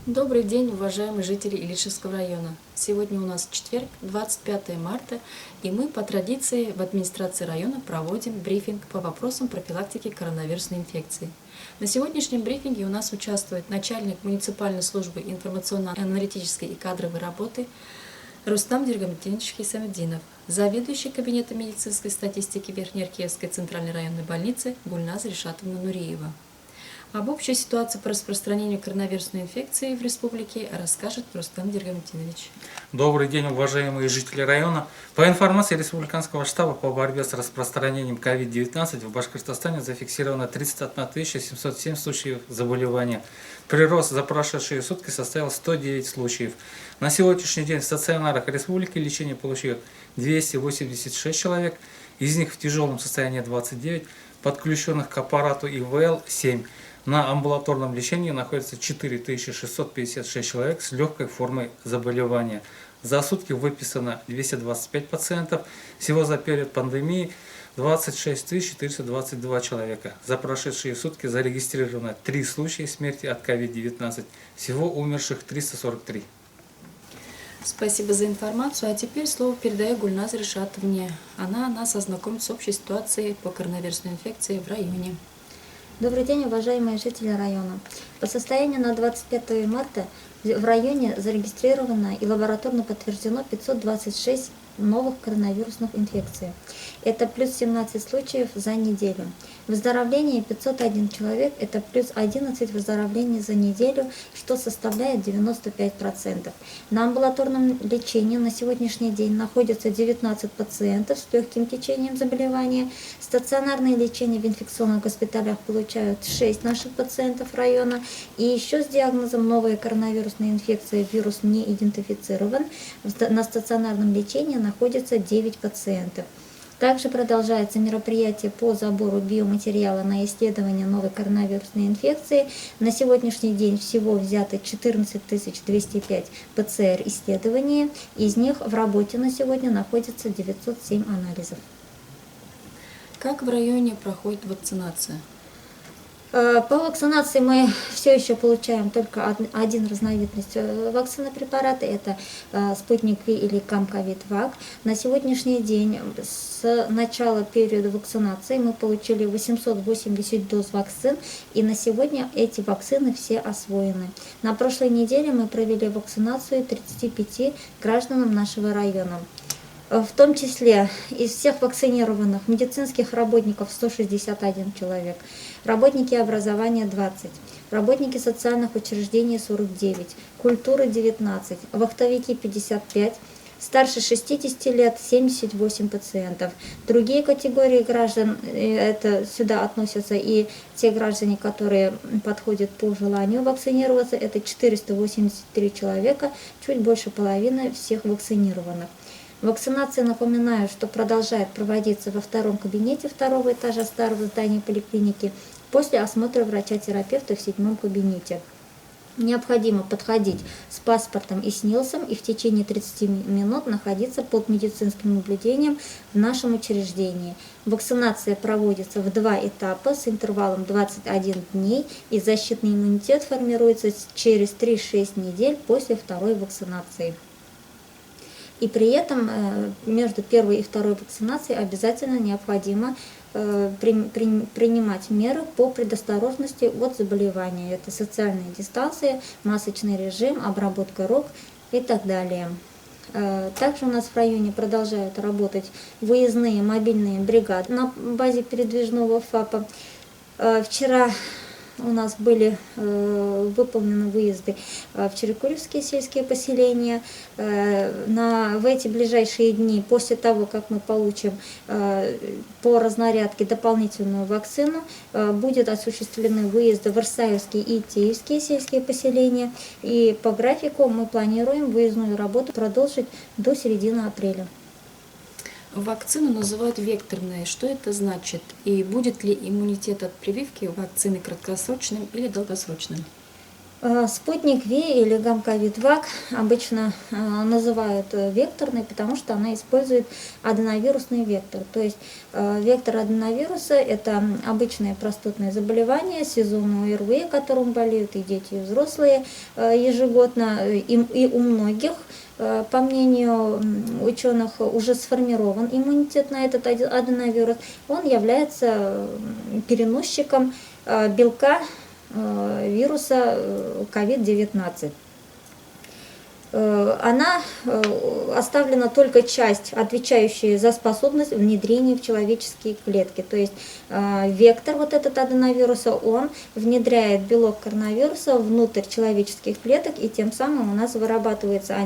Добрый день, уважаемые жители Илишевского района. Сегодня у нас четверг, 25 марта, и мы по традиции в администрации района проводим брифинг по вопросам профилактики коронавирусной инфекции. На сегодняшнем брифинге у нас участвует начальник муниципальной службы информационно-аналитической и кадровой работы Рустам Дергамтинович Хисамеддинов, заведующий кабинетом медицинской статистики Верхнеаркеевской центральной районной больницы Гульназ Ришатовна Нуриева. Об общей ситуации по распространению коронавирусной инфекции в республике расскажет Рустам Дергамтинович. Добрый день, уважаемые жители района. По информации Республиканского штаба по борьбе с распространением COVID-19 в Башкортостане зафиксировано 31 707 случаев заболевания. Прирост за прошедшие сутки составил 109 случаев. На сегодняшний день в стационарах республики лечение получило 286 человек, из них в тяжелом состоянии 29, подключенных к аппарату ИВЛ 7. На амбулаторном лечении находится 4656 человек с легкой формой заболевания. За сутки выписано 225 пациентов. Всего за период пандемии 26 422 человека. За прошедшие сутки зарегистрировано 3 случая смерти от COVID-19. Всего умерших 343. Спасибо за информацию. А теперь слово передаю Гульназ Ришатовне. Она нас ознакомит с общей ситуацией по коронавирусной инфекции в районе. Добрый день, уважаемые жители района. По состоянию на 25 марта в районе зарегистрировано и лабораторно подтверждено 526 новых коронавирусных инфекций. Это плюс 17 случаев за неделю. Выздоровление 501 человек, это плюс 11 выздоровлений за неделю, что составляет 95%. На амбулаторном лечении на сегодняшний день находится 19 пациентов с легким течением заболевания. Стационарное лечение в инфекционных госпиталях получают 6 наших пациентов района. И еще с диагнозом новая коронавирусная инфекция, вирус не идентифицирован. На стационарном лечении находится 9 пациентов. Также продолжается мероприятие по забору биоматериала на исследование новой коронавирусной инфекции. На сегодняшний день всего взято 14 205 ПЦР-исследований. Из них в работе на сегодня находится 907 анализов. Как в районе проходит вакцинация? По вакцинации мы все еще получаем только один разновидность вакцины препарата, это Спутник Ви или Камковид-Вак. На сегодняшний день с начала периода вакцинации мы получили 880 доз вакцин, и на сегодня эти вакцины все освоены. На прошлой неделе мы провели вакцинацию 35 гражданам нашего района. В том числе из всех вакцинированных медицинских работников 161 человек, работники образования 20, работники социальных учреждений 49, культуры 19, вахтовики 55, старше 60 лет 78 пациентов. Другие категории граждан, это сюда относятся и те граждане, которые подходят по желанию вакцинироваться, это 483 человека, чуть больше половины всех вакцинированных. Вакцинация, напоминаю, что продолжает проводиться во втором кабинете второго этажа старого здания поликлиники после осмотра врача-терапевта в 7-м кабинете. Необходимо подходить с паспортом и с НИЛСом и в течение 30 минут находиться под медицинским наблюдением в нашем учреждении. Вакцинация проводится в 2 этапа с интервалом 21 дней, и защитный иммунитет формируется через 3-6 недель после второй вакцинации. И при этом между первой и второй вакцинацией обязательно необходимо принимать меры по предосторожности от заболевания. Это социальная дистанция, масочный режим, обработка рук и так далее. Также у нас в районе продолжают работать выездные мобильные бригады на базе передвижного ФАПа. Вчера у нас были выполнены выезды в Черекуревские сельские поселения. В эти ближайшие дни, после того, как мы получим по разнарядке дополнительную вакцину, будут осуществлены выезды в Ирсаевские и Итеевские сельские поселения. И по графику мы планируем выездную работу продолжить до середины апреля. Вакцину называют векторной. Что это значит? И будет ли иммунитет от прививки вакцины краткосрочным или долгосрочным? Спутник Ви или гамковид-ВАК обычно называют векторной, потому что она использует аденовирусный вектор. То есть вектор аденовируса – это обычное простудное заболевание, сезонное ОРВИ, которым болеют и дети, и взрослые ежегодно. И у многих, по мнению ученых, уже сформирован иммунитет на этот аденовирус. Он является переносчиком белка вируса COVID-19. Она оставлена только часть, отвечающая за способность внедрения в человеческие клетки. То есть вектор вот этот аденовируса, он внедряет белок коронавируса внутрь человеческих клеток, и тем самым у нас вырабатываются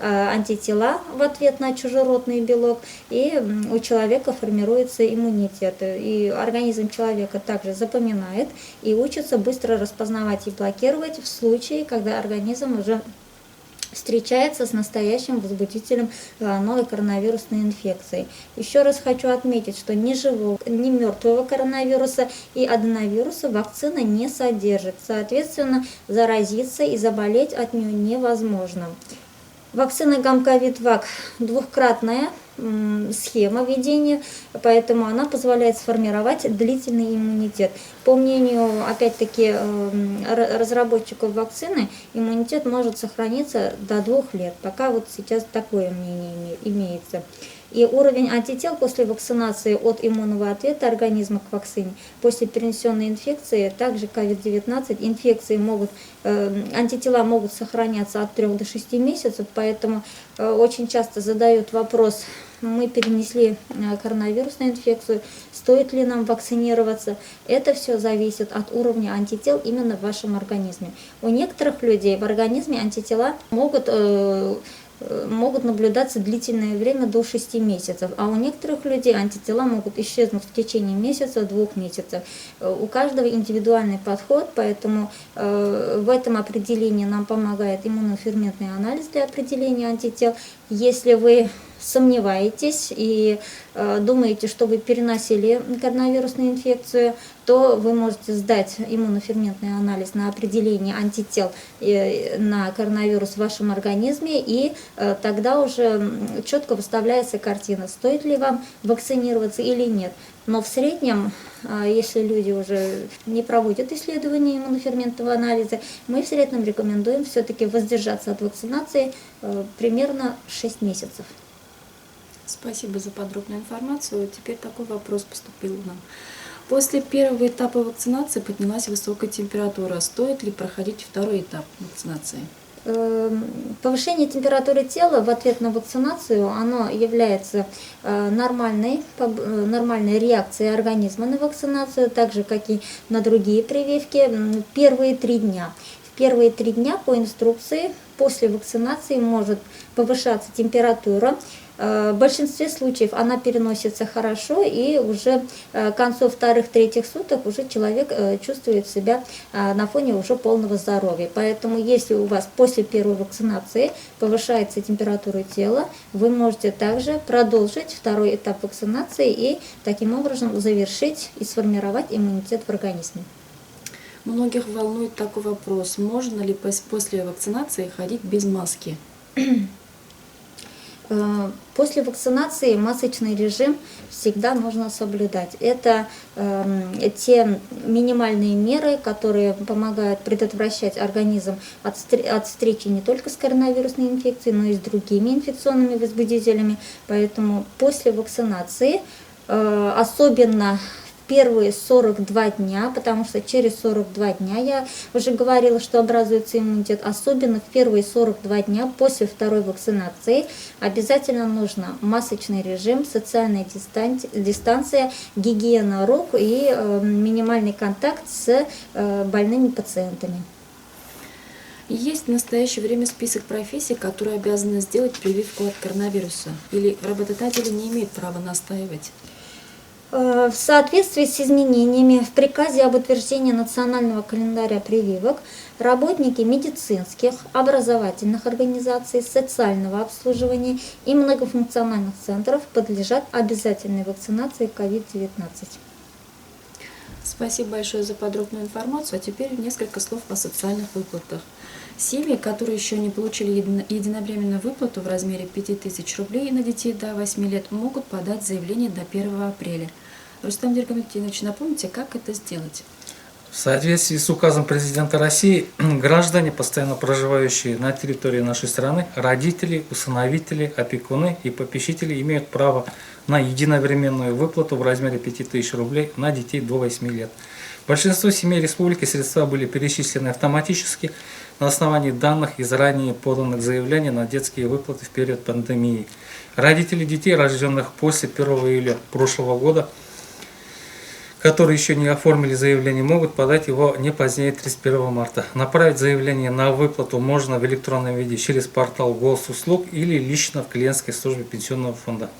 антитела в ответ на чужеродный белок, и у человека формируется иммунитет. И организм человека также запоминает и учится быстро распознавать и блокировать в случае, когда организм уже встречается с настоящим возбудителем новой коронавирусной инфекции. Еще раз хочу отметить, что ни живого, ни мертвого коронавируса и аденовируса вакцина не содержит. Соответственно, заразиться и заболеть от нее невозможно. Вакцина гамковид-ВАК двухкратная схема введения, поэтому она позволяет сформировать длительный иммунитет. По мнению, опять-таки, разработчиков вакцины, иммунитет может сохраниться до 2 лет. Пока вот сейчас такое мнение имеется. И уровень антител после вакцинации от иммунного ответа организма к вакцине после перенесенной инфекции, также COVID-19, антитела могут сохраняться от 3 до 6 месяцев, поэтому очень часто задают вопрос: мы перенесли коронавирусную инфекцию, стоит ли нам вакцинироваться? Это все зависит от уровня антител именно в вашем организме. У некоторых людей в организме антитела могут наблюдаться длительное время до 6 месяцев, а у некоторых людей антитела могут исчезнуть в течение месяца, 2 месяцев. У каждого индивидуальный подход, поэтому в этом определении нам помогает иммуноферментный анализ для определения антител. Если вы сомневаетесь и думаете, что вы переносили коронавирусную инфекцию, то вы можете сдать иммуноферментный анализ на определение антител на коронавирус в вашем организме, и тогда уже четко выставляется картина, стоит ли вам вакцинироваться или нет. Но в среднем, если люди уже не проводят исследования иммуноферментного анализа, мы в среднем рекомендуем все-таки воздержаться от вакцинации примерно 6 месяцев. Спасибо за подробную информацию. Теперь такой вопрос поступил нам. После первого этапа вакцинации поднялась высокая температура. Стоит ли проходить второй этап вакцинации? Повышение температуры тела в ответ на вакцинацию, оно является нормальной реакцией организма на вакцинацию, так же, как и на другие прививки, первые 3 дня. В первые 3 дня по инструкции после вакцинации может повышаться температура. В большинстве случаев она переносится хорошо, и уже к концу 2-3 суток уже человек чувствует себя на фоне уже полного здоровья. Поэтому если у вас после первой вакцинации повышается температура тела, вы можете также продолжить второй этап вакцинации и таким образом завершить и сформировать иммунитет в организме. Многих волнует такой вопрос: можно ли после вакцинации ходить без маски? После вакцинации масочный режим всегда нужно соблюдать. Это те минимальные меры, которые помогают предотвращать организм от встречи не только с коронавирусной инфекцией, но и с другими инфекционными возбудителями. Поэтому после вакцинации, особенно первые 42 дня, потому что через 42 дня, я уже говорила, что образуется иммунитет, особенно в первые 42 дня после второй вакцинации обязательно нужно масочный режим, социальная дистанция, гигиена рук и минимальный контакт с больными пациентами. Есть в настоящее время список профессий, которые обязаны сделать прививку от коронавируса, или работодатели не имеют права настаивать? В соответствии с изменениями в приказе об утверждении национального календаря прививок, работники медицинских, образовательных организаций, социального обслуживания и многофункциональных центров подлежат обязательной вакцинации COVID-19. Спасибо большое за подробную информацию. А теперь несколько слов о социальных выплатах. Семьи, которые еще не получили единовременную выплату в размере 5000 рублей на детей до 8 лет, могут подать заявление до 1 апреля. Рустам Дергамединович, напомните, как это сделать? В соответствии с указом президента России, граждане, постоянно проживающие на территории нашей страны, родители, усыновители, опекуны и попечители имеют право на единовременную выплату в размере 5000 рублей на детей до 8 лет. Большинство семей республики средства были перечислены автоматически на основании данных из ранее поданных заявлений на детские выплаты в период пандемии. Родители детей, рожденных после 1 июля прошлого года, которые еще не оформили заявление, могут подать его не позднее 31 марта. Направить заявление на выплату можно в электронном виде через портал Госуслуг или лично в клиентской службе Пенсионного фонда.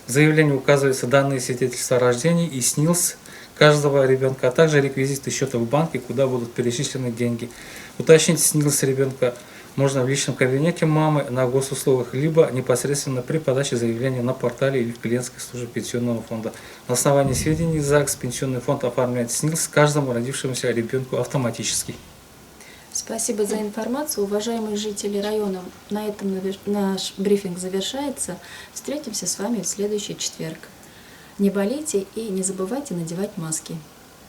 В заявлении указываются данные свидетельства о рождении и СНИЛС каждого ребенка, а также реквизиты счета в банке, куда будут перечислены деньги. Уточнить СНИЛС ребенка можно в личном кабинете мамы на госуслугах, либо непосредственно при подаче заявления на портале или в клиентской службе Пенсионного фонда. На основании сведений ЗАГС Пенсионный фонд оформляет СНИЛС каждому родившемуся ребенку автоматически. Спасибо за информацию, уважаемые жители района. На этом наш брифинг завершается. Встретимся с вами в следующий четверг. Не болейте и не забывайте надевать маски.